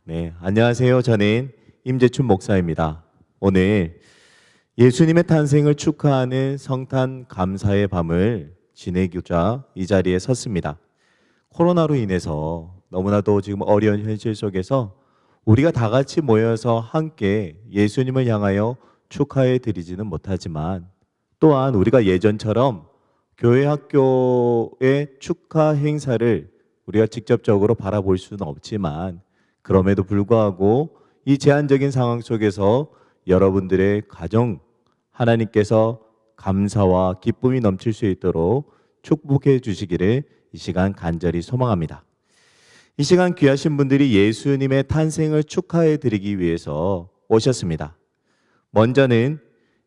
네, 안녕하세요. 저는 임재춘 목사입니다. 오늘 예수님의 탄생을 축하하는 성탄 감사의 밤을 지내고자 이 자리에 섰습니다. 코로나로 인해서 너무나도 지금 어려운 현실 속에서 우리가 다 같이 모여서 함께 예수님을 향하여 축하해 드리지는 못하지만 또한 우리가 예전처럼 교회 학교의 축하 행사를 우리가 직접적으로 바라볼 수는 없지만 그럼에도 불구하고 이 제한적인 상황 속에서 여러분들의 가정 하나님께서 감사와 기쁨이 넘칠 수 있도록 축복해 주시기를 이 시간 간절히 소망합니다. 이 시간 귀하신 분들이 예수님의 탄생을 축하해 드리기 위해서 오셨습니다. 먼저는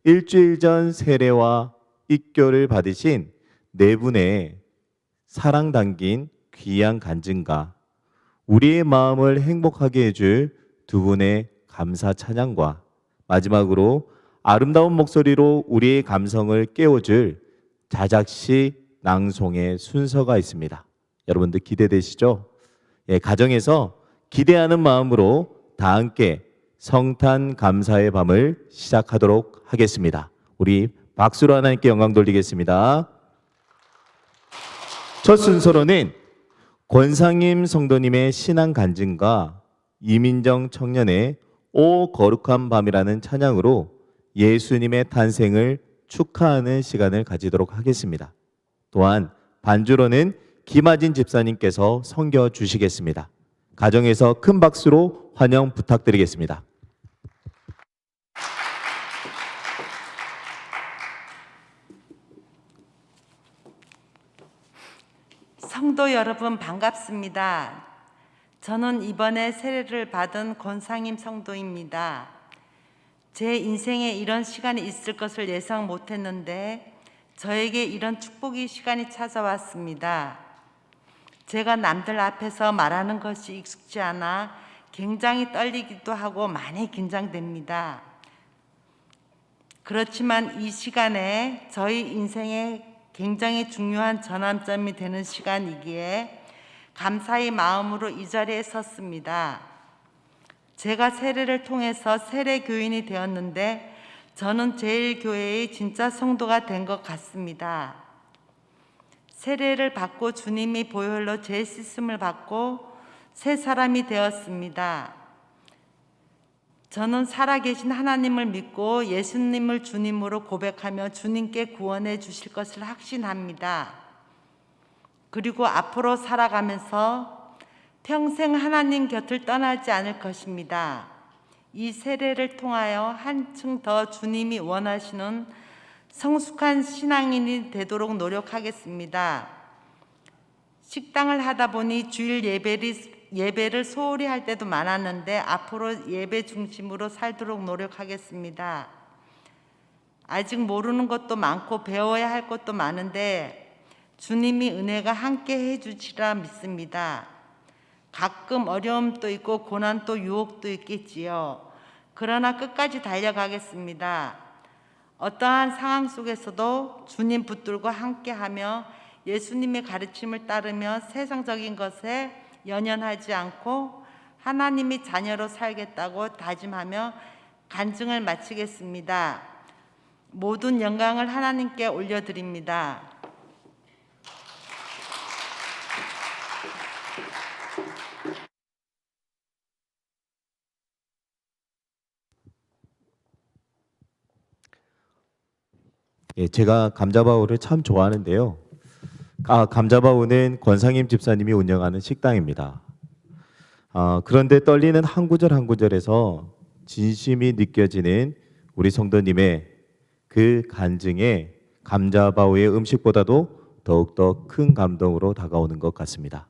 일주일 전 세례와 입교를 받으신 네 분의 사랑 담긴 귀한 간증과 우리의 마음을 행복하게 해줄 두 분의 감사 찬양과 마지막으로 아름다운 목소리로 우리의 감성을 깨워줄 자작시 낭송의 순서가 있습니다. 여러분들 기대되시죠? 예, 가정에서 기대하는 마음으로 다 함께 성탄 감사의 밤을 시작하도록 하겠습니다. 우리 박수로 하나님께 영광 돌리겠습니다. 첫 순서로는 권상임 성도님의 신앙 간증과 이민정 청년의 오 거룩한 밤이라는 찬양으로 예수님의 탄생을 축하하는 시간을 가지도록 하겠습니다. 또한 반주로는 김하진 집사님께서 섬겨 주시겠습니다. 가정에서 큰 박수로 환영 부탁드리겠습니다. 성도 여러분 반갑습니다. 저는 이번에 세례를 받은 권상임 성도입니다. 제 인생에 이런 시간이 있을 것을 예상 못했는데 저에게 이런 축복의 시간이 찾아왔습니다. 제가 남들 앞에서 말하는 것이 익숙지 않아 굉장히 떨리기도 하고 많이 긴장됩니다. 그렇지만 이 시간에 저희 인생에 굉장히 중요한 전환점이 되는 시간이기에 감사의 마음으로 이 자리에 섰습니다. 제가 세례를 통해서 세례교인이 되었는데 저는 제1교회의 진짜 성도가 된 것 같습니다. 세례를 받고 주님이 보혈로 제 씻음을 받고 새 사람이 되었습니다. 저는 살아계신 하나님을 믿고 예수님을 주님으로 고백하며 주님께 구원해 주실 것을 확신합니다. 그리고 앞으로 살아가면서 평생 하나님 곁을 떠나지 않을 것입니다. 이 세례를 통하여 한층 더 주님이 원하시는 성숙한 신앙인이 되도록 노력하겠습니다. 식당을 하다 보니 주일 예배를 소홀히 할 때도 많았는데 앞으로 예배 중심으로 살도록 노력하겠습니다. 아직 모르는 것도 많고 배워야 할 것도 많은데 주님이 은혜가 함께 해주시라 믿습니다. 가끔 어려움도 있고 고난도 유혹도 있겠지요. 그러나 끝까지 달려가겠습니다. 어떠한 상황 속에서도 주님 붙들고 함께하며 예수님의 가르침을 따르며 세상적인 것에 연연하지 않고 하나님의 자녀로 살겠다고 다짐하며 간증을 마치겠습니다. 모든 영광을 하나님께 올려드립니다. 예, 제가 감자바오를 참 좋아하는데요. 감자바오는 권상임 집사님이 운영하는 식당입니다. 그런데 떨리는 한 구절 한 구절에서 진심이 느껴지는 우리 성도님의 그 간증에 감자바오의 음식보다도 더욱더 큰 감동으로 다가오는 것 같습니다.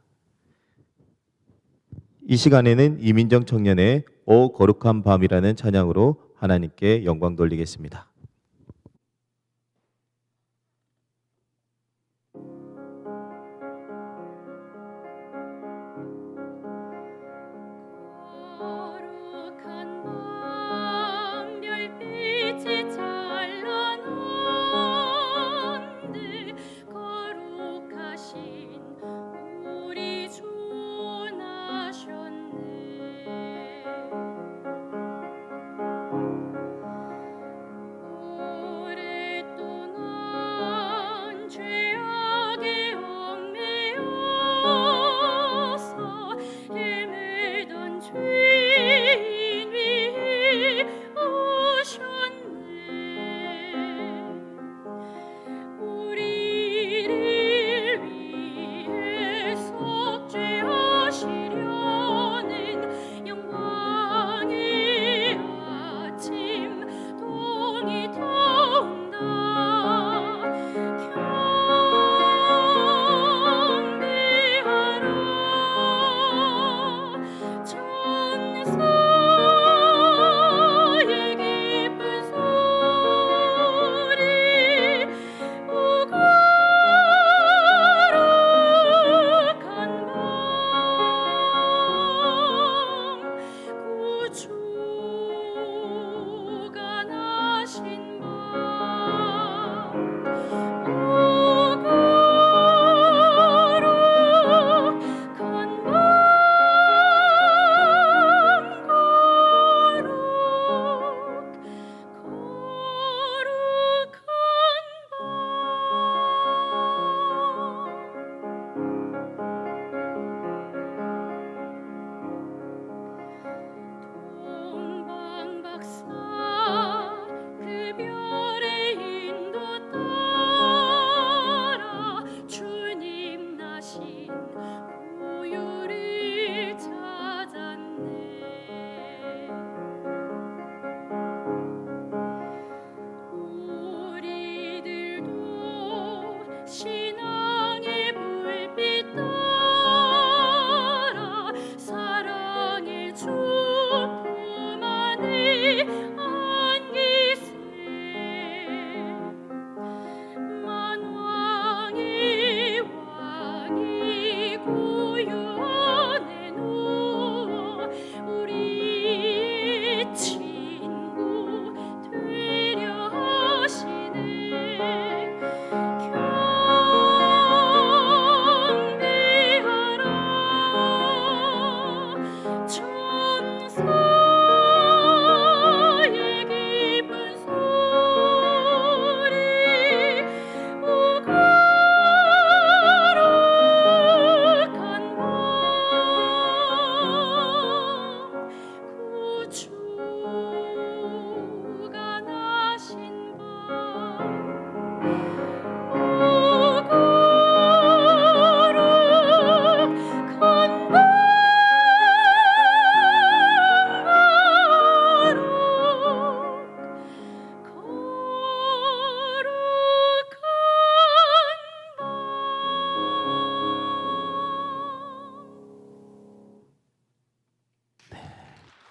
이 시간에는 이민정 청년의 오 거룩한 밤이라는 찬양으로 하나님께 영광 돌리겠습니다. 거룩하신 우리 주 나셨네.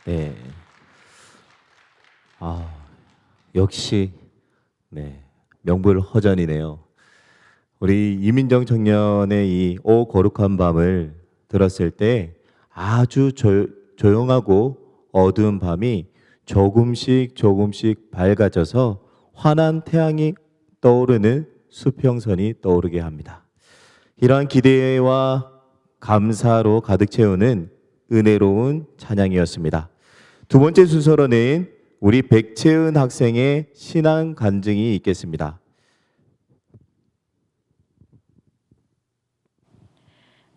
네. 역시 네, 명불허전이네요. 우리 이민정 청년의 이 오 거룩한 밤을 들었을 때 아주 조용하고 어두운 밤이 조금씩 조금씩 밝아져서 환한 태양이 떠오르는 수평선이 떠오르게 합니다. 이러한 기대와 감사로 가득 채우는 은혜로운 찬양이었습니다. 두 번째 순서로는 우리 백채은 학생의 신앙 간증이 있겠습니다.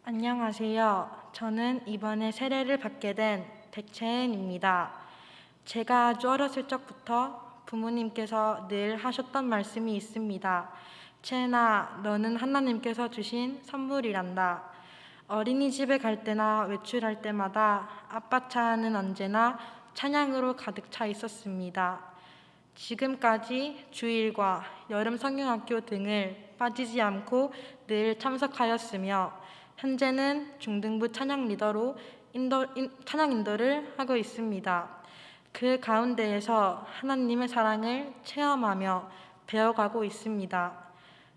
안녕하세요. 저는 이번에 세례를 받게 된 백채은입니다. 제가 아주 어렸을 적부터 부모님께서 늘 하셨던 말씀이 있습니다. 채은아, 너는 하나님께서 주신 선물이란다. 어린이집에 갈 때나 외출할 때마다 아빠 차 안은 언제나 찬양으로 가득 차 있었습니다. 지금까지 주일과 여름 성경학교 등을 빠지지 않고 늘 참석하였으며 현재는 중등부 찬양 리더로 찬양 인도를 하고 있습니다. 그 가운데에서 하나님의 사랑을 체험하며 배워가고 있습니다.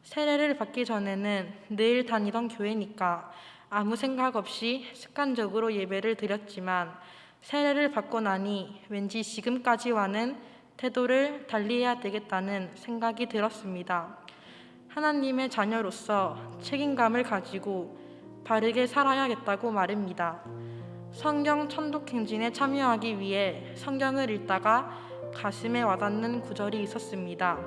세례를 받기 전에는 늘 다니던 교회니까 아무 생각 없이 습관적으로 예배를 드렸지만 세례를 받고 나니 왠지 지금까지와는 태도를 달리해야 되겠다는 생각이 들었습니다. 하나님의 자녀로서 책임감을 가지고 바르게 살아야겠다고 말입니다. 성경 천독행진에 참여하기 위해 성경을 읽다가 가슴에 와닿는 구절이 있었습니다.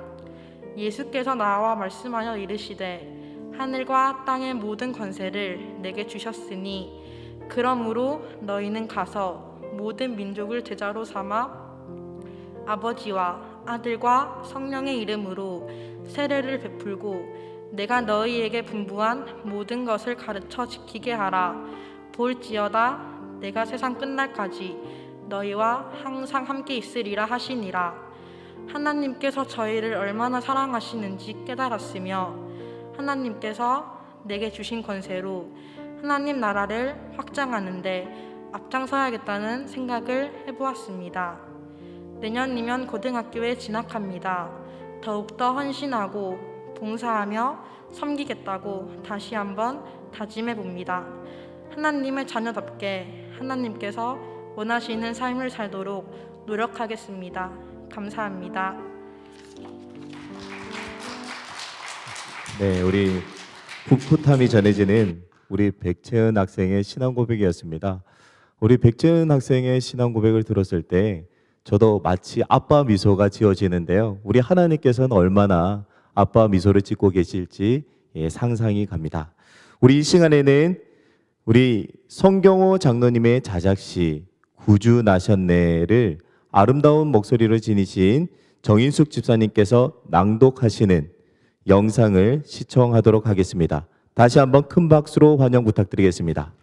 예수께서 나와 말씀하여 이르시되 하늘과 땅의 모든 권세를 내게 주셨으니 그러므로 너희는 가서 모든 민족을 제자로 삼아 아버지와 아들과 성령의 이름으로 세례를 베풀고 내가 너희에게 분부한 모든 것을 가르쳐 지키게 하라. 볼지어다 내가 세상 끝날까지 너희와 항상 함께 있으리라 하시니라. 하나님께서 저희를 얼마나 사랑하시는지 깨달았으며 하나님께서 내게 주신 권세로 하나님 나라를 확장하는데 앞장서야겠다는 생각을 해보았습니다. 내년이면 고등학교에 진학합니다. 더욱더 헌신하고 봉사하며 섬기겠다고 다시 한번 다짐해 봅니다. 하나님의 자녀답게 하나님께서 원하시는 삶을 살도록 노력하겠습니다. 감사합니다. 네, 우리 풋풋함이 전해지는 우리 백채은 학생의 신앙 고백이었습니다. 우리 백채은 학생의 신앙 고백을 들었을 때 저도 마치 아빠 미소가 지어지는데요. 우리 하나님께서는 얼마나 아빠 미소를 짓고 계실지 상상이 갑니다. 우리 이 시간에는 우리 성경호 장로님의 자작시 구주 나셨네를 아름다운 목소리로 지니신 정인숙 집사님께서 낭독하시는 영상을 시청하도록 하겠습니다. 다시 한번 큰 박수로 환영 부탁드리겠습니다.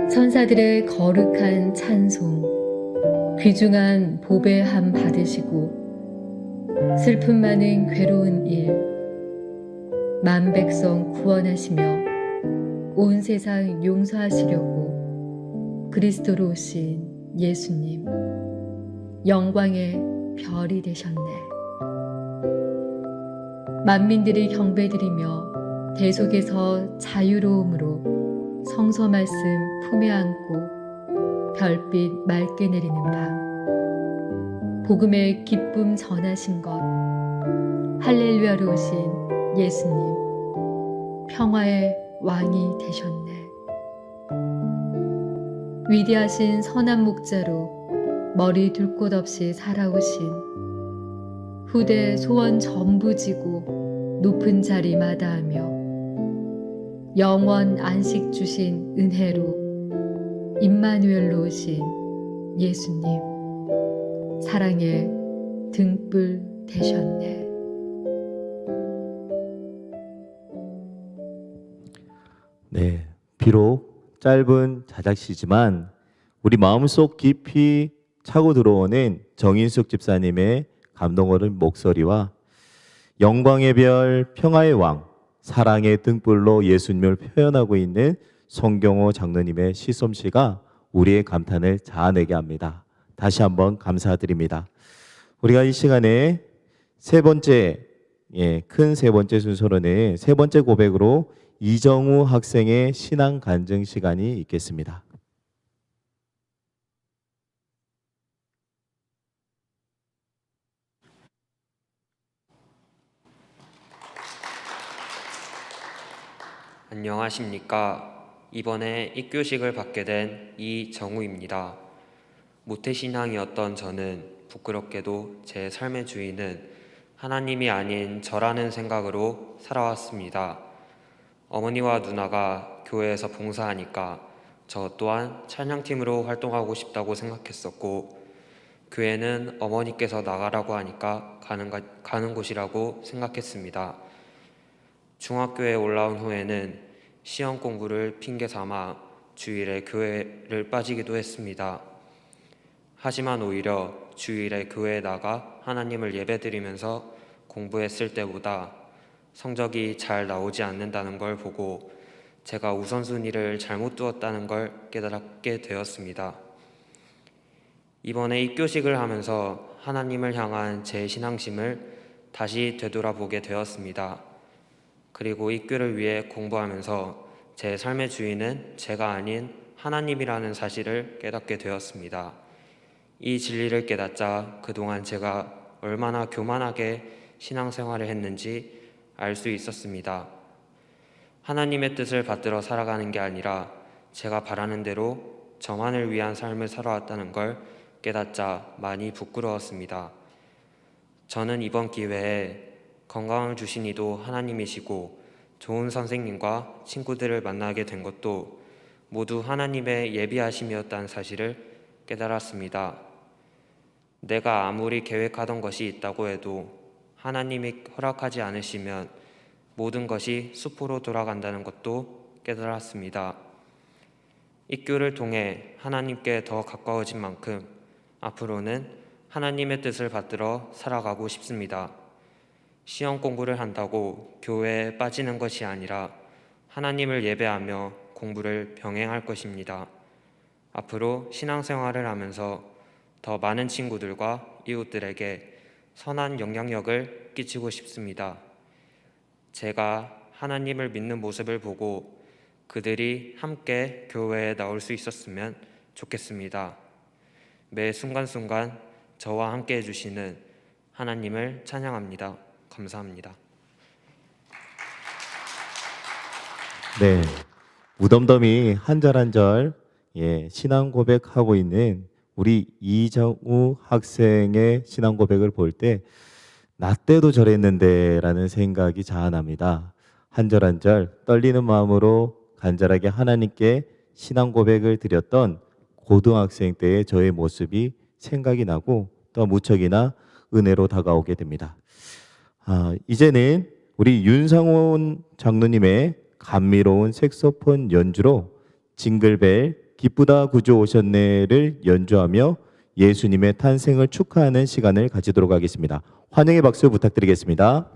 천사들의 거룩한 찬송, 귀중한 보배함 받으시고 슬픔 많은 괴로운 일, 만 백성 구원하시며 온 세상 용서하시려고 그리스도로 오신 예수님, 영광의 별이 되셨네. 만민들이 경배드리며 대속에서 자유로움으로 성서 말씀 품에 안고 별빛 맑게 내리는 밤, 복음의 기쁨 전하신 것, 할렐루야로 오신 예수님, 평화의 왕이 되셨네. 위대하신 선한 목자로 머리 둘 곳 없이 살아오신, 후대 소원 전부 지고 높은 자리 마다하며 영원 안식 주신 은혜로 임마누엘로 오신 예수님, 사랑의 등불 되셨네. 네, 비록 짧은 자작시지만 우리 마음속 깊이 차고 들어오는 정인숙 집사님의 감동 어린 목소리와 영광의 별, 평화의 왕, 사랑의 등불로 예수님을 표현하고 있는 성경호 장로님의 시솜씨가 우리의 감탄을 자아내게 합니다. 다시 한번 감사드립니다. 우리가 이 시간에 세 번째, 큰 세 번째 순서로는 세 번째 고백으로 이정우 학생의 신앙 간증 시간이 있겠습니다. 안녕하십니까. 이번에 입교식을 받게 된 이정우입니다. 모태신앙이었던 저는 부끄럽게도 제 삶의 주인은 하나님이 아닌 저라는 생각으로 살아왔습니다. 어머니와 누나가 교회에서 봉사하니까 저 또한 찬양팀으로 활동하고 싶다고 생각했었고, 교회는 어머니께서 나가라고 하니까 가는 곳이라고 생각했습니다. 중학교에 올라온 후에는 시험 공부를 핑계 삼아 주일에 교회를 빠지기도 했습니다. 하지만 오히려 주일에 교회에 나가 하나님을 예배드리면서 공부했을 때보다 성적이 잘 나오지 않는다는 걸 보고 제가 우선순위를 잘못 두었다는 걸 깨닫게 되었습니다. 이번에 입교식을 하면서 하나님을 향한 제 신앙심을 다시 되돌아보게 되었습니다. 그리고 입교를 위해 공부하면서 제 삶의 주인은 제가 아닌 하나님이라는 사실을 깨닫게 되었습니다. 이 진리를 깨닫자 그동안 제가 얼마나 교만하게 신앙생활을 했는지 알 수 있었습니다. 하나님의 뜻을 받들어 살아가는 게 아니라 제가 바라는 대로 저만을 위한 삶을 살아왔다는 걸 깨닫자 많이 부끄러웠습니다. 저는 이번 기회에 건강을 주신 이도 하나님이시고 좋은 선생님과 친구들을 만나게 된 것도 모두 하나님의 예비하심이었다는 사실을 깨달았습니다. 내가 아무리 계획하던 것이 있다고 해도 하나님이 허락하지 않으시면 모든 것이 수포로 돌아간다는 것도 깨달았습니다. 입교를 통해 하나님께 더 가까워진 만큼 앞으로는 하나님의 뜻을 받들어 살아가고 싶습니다. 시험 공부를 한다고 교회에 빠지는 것이 아니라 하나님을 예배하며 공부를 병행할 것입니다. 앞으로 신앙생활을 하면서 더 많은 친구들과 이웃들에게 선한 영향력을 끼치고 싶습니다. 제가 하나님을 믿는 모습을 보고 그들이 함께 교회에 나올 수 있었으면 좋겠습니다. 매 순간순간 저와 함께 해주시는 하나님을 찬양합니다. 감사합니다. 네, 무덤덤이 한 절 한 절 신앙 고백하고 있는 우리 이정우 학생의 신앙 고백을 볼 때 나 때도 저랬는데 라는 생각이 자아납니다. 한 절 한 절 떨리는 마음으로 간절하게 하나님께 신앙 고백을 드렸던 고등학생 때의 저의 모습이 생각이 나고 또 무척이나 은혜로 다가오게 됩니다. 이제는 우리 윤상원 장로님의 감미로운 색소폰 연주로 징글벨 기쁘다 구주 오셨네를 연주하며 예수님의 탄생을 축하하는 시간을 가지도록 하겠습니다. 환영의 박수 부탁드리겠습니다.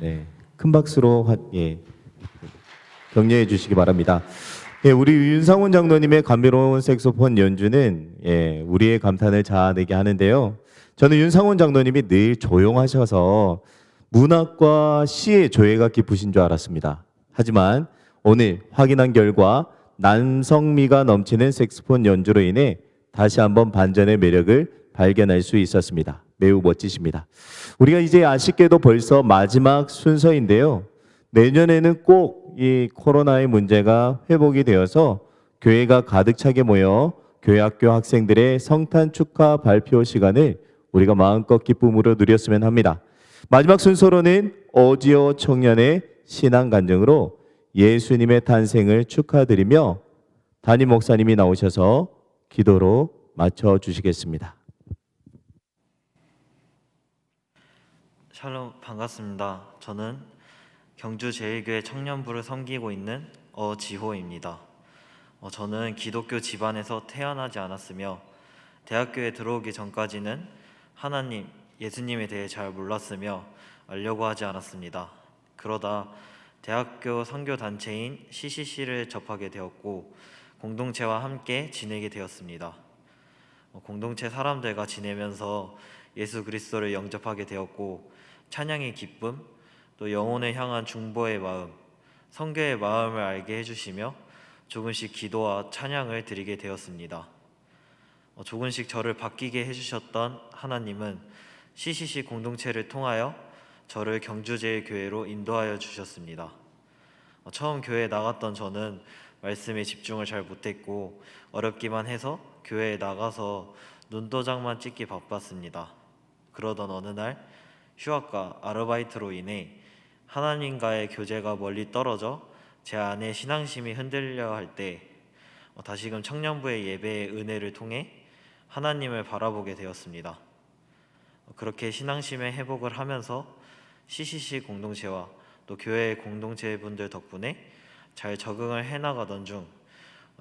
네, 큰 박수로 격려해 주시기 바랍니다. 예, 우리 윤상훈 장로님의 감미로운 색소폰 연주는 우리의 감탄을 자아내게 하는데요. 저는 윤상훈 장로님이 늘 조용하셔서 문학과 시의 조예가 깊으신 줄 알았습니다. 하지만 오늘 확인한 결과 남성미가 넘치는 색소폰 연주로 인해 다시 한번 반전의 매력을 발견할 수 있었습니다. 매우 멋지십니다. 우리가 이제 아쉽게도 벌써 마지막 순서인데요. 내년에는 꼭 이 코로나의 문제가 회복이 되어서 교회가 가득 차게 모여 교회 학교 학생들의 성탄 축하 발표 시간을 우리가 마음껏 기쁨으로 누렸으면 합니다. 마지막 순서로는 어지어 청년의 신앙 간증으로 예수님의 탄생을 축하드리며 담임 목사님이 나오셔서 기도로 마쳐 주시겠습니다. 샬롬, 반갑습니다. 저는 경주 제1교회 청년부를 섬기고 있는 어지호입니다. 저는 기독교 집안에서 태어나지 않았으며 대학교에 들어오기 전까지는 하나님, 예수님에 대해 잘 몰랐으며 알려고 하지 않았습니다. 그러다 대학교 선교단체인 CCC를 접하게 되었고 공동체와 함께 지내게 되었습니다. 공동체 사람들과 지내면서 예수 그리스도를 영접하게 되었고 찬양의 기쁨, 또 영혼을 향한 중보의 마음, 성교의 마음을 알게 해주시며 조금씩 기도와 찬양을 드리게 되었습니다. 조금씩 저를 바뀌게 해주셨던 하나님은 CCC 공동체를 통하여 저를 경주제일교회로 인도하여 주셨습니다. 처음 교회에 나갔던 저는 말씀에 집중을 잘 못했고 어렵기만 해서 교회에 나가서 눈도장만 찍기 바빴습니다. 그러던 어느 날 휴학과 아르바이트로 인해 하나님과의 교제가 멀리 떨어져 제 안에 신앙심이 흔들려 할 때 다시금 청년부의 예배의 은혜를 통해 하나님을 바라보게 되었습니다. 그렇게 신앙심의 회복을 하면서 CCC 공동체와 또 교회 공동체 분들 덕분에 잘 적응을 해나가던 중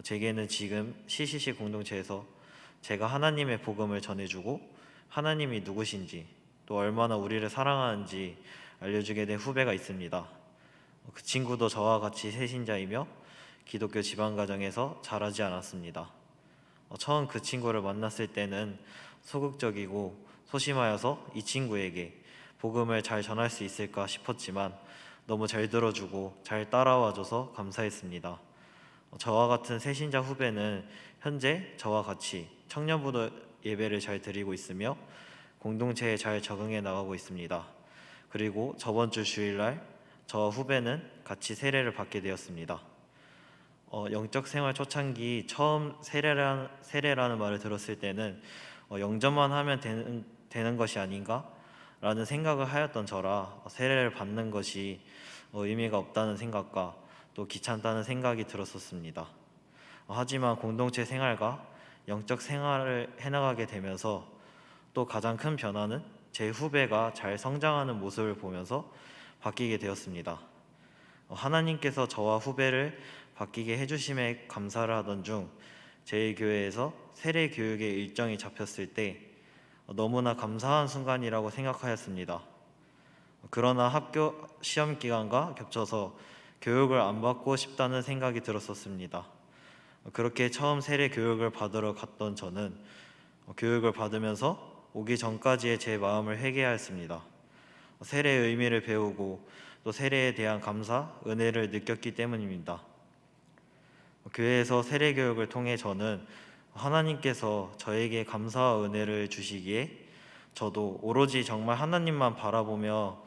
제게는 지금 CCC 공동체에서 제가 하나님의 복음을 전해주고 하나님이 누구신지 또 얼마나 우리를 사랑하는지 알려주게 된 후배가 있습니다. 그 친구도 저와 같이 새신자이며 기독교 집안 가정에서 자라지 않았습니다. 처음 그 친구를 만났을 때는 소극적이고 소심하여서 이 친구에게 복음을 잘 전할 수 있을까 싶었지만 너무 잘 들어주고 잘 따라와줘서 감사했습니다. 저와 같은 새신자 후배는 현재 저와 같이 청년부도 예배를 잘 드리고 있으며 공동체에 잘 적응해 나가고 있습니다. 그리고 저번 주 주일날 저와 후배는 같이 세례를 받게 되었습니다. 영적 생활 초창기 처음 세례라는 말을 들었을 때는 영접만 하면 되는 것이 아닌가? 라는 생각을 하였던 저라 세례를 받는 것이 의미가 없다는 생각과 또 귀찮다는 생각이 들었었습니다. 하지만 공동체 생활과 영적 생활을 해나가게 되면서 또 가장 큰 변화는 제 후배가 잘 성장하는 모습을 보면서 바뀌게 되었습니다. 하나님께서 저와 후배를 바뀌게 해주심에 감사를 하던 중 제 교회에서 세례 교육의 일정이 잡혔을 때 너무나 감사한 순간이라고 생각하였습니다. 그러나 학교 시험 기간과 겹쳐서 교육을 안 받고 싶다는 생각이 들었었습니다. 그렇게 처음 세례 교육을 받으러 갔던 저는 교육을 받으면서 오기 전까지의 제 마음을 회개하였습니다. 세례의 의미를 배우고 또 세례에 대한 감사, 은혜를 느꼈기 때문입니다. 교회에서 세례 교육을 통해 저는 하나님께서 저에게 감사와 은혜를 주시기에 저도 오로지 정말 하나님만 바라보며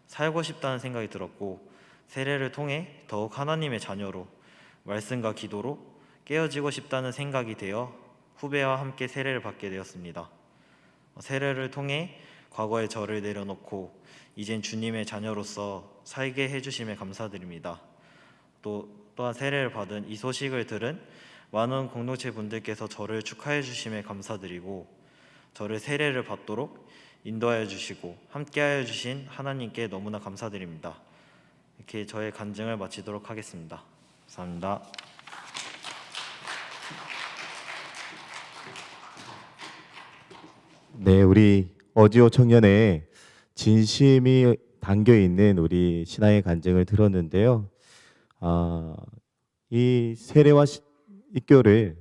살고 싶다는 생각이 들었고 세례를 통해 더욱 하나님의 자녀로 말씀과 기도로 깨어지고 싶다는 생각이 되어 후배와 함께 세례를 받게 되었습니다. 세례를 통해 과거의 저를 내려놓고 이젠 주님의 자녀로서 살게 해주심에 감사드립니다. 또한 세례를 받은 이 소식을 들은 많은 공동체 분들께서 저를 축하해 주심에 감사드리고 저를 세례를 받도록 인도하여 주시고 함께하여 주신 하나님께 너무나 감사드립니다. 이렇게 저의 간증을 마치도록 하겠습니다. 감사합니다. 네, 우리 어지오 청년의 진심이 담겨 있는 우리 신앙의 간증을 들었는데요. 이 세례와 입교를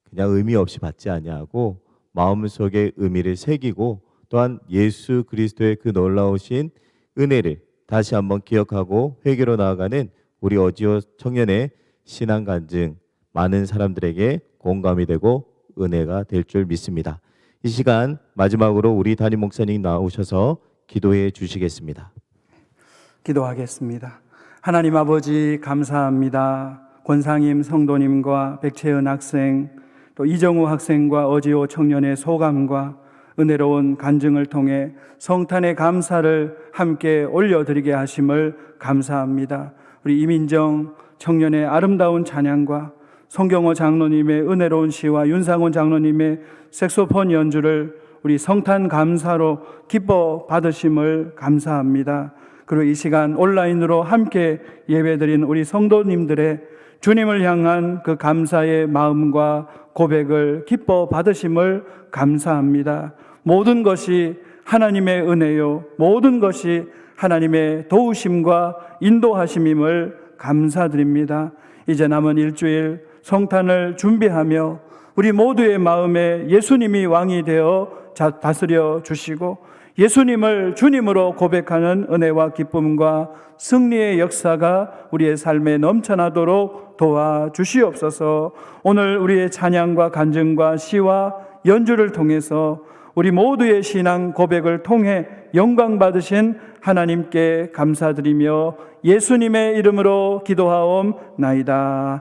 그냥 의미 없이 받지 아니하고 마음속에 의미를 새기고 또한 예수 그리스도의 그 놀라우신 은혜를 다시 한번 기억하고 회개로 나아가는 우리 어지호 청년의 신앙 간증, 많은 사람들에게 공감이 되고 은혜가 될 줄 믿습니다. 이 시간 마지막으로 우리 담임 목사님 나오셔서 기도해 주시겠습니다. 기도하겠습니다. 하나님 아버지 감사합니다. 권상임 성도님과 백채은 학생, 또 이정우 학생과 어지호 청년의 소감과 은혜로운 간증을 통해 성탄의 감사를 함께 올려드리게 하심을 감사합니다. 우리 이민정 청년의 아름다운 찬양과 송경호 장로님의 은혜로운 시와 윤상훈 장로님의 색소폰 연주를 우리 성탄 감사로 기뻐 받으심을 감사합니다. 그리고 이 시간 온라인으로 함께 예배드린 우리 성도님들의 주님을 향한 그 감사의 마음과 고백을 기뻐 받으심을 감사합니다. 모든 것이 하나님의 은혜요, 모든 것이 하나님의 도우심과 인도하심임을 감사드립니다. 이제 남은 일주일 성탄을 준비하며 우리 모두의 마음에 예수님이 왕이 되어 다스려 주시고 예수님을 주님으로 고백하는 은혜와 기쁨과 승리의 역사가 우리의 삶에 넘쳐나도록 도와주시옵소서. 오늘 우리의 찬양과 간증과 시와 연주를 통해서 우리 모두의 신앙 고백을 통해 영광 받으신 하나님께 감사드리며 예수님의 이름으로 기도하옵나이다.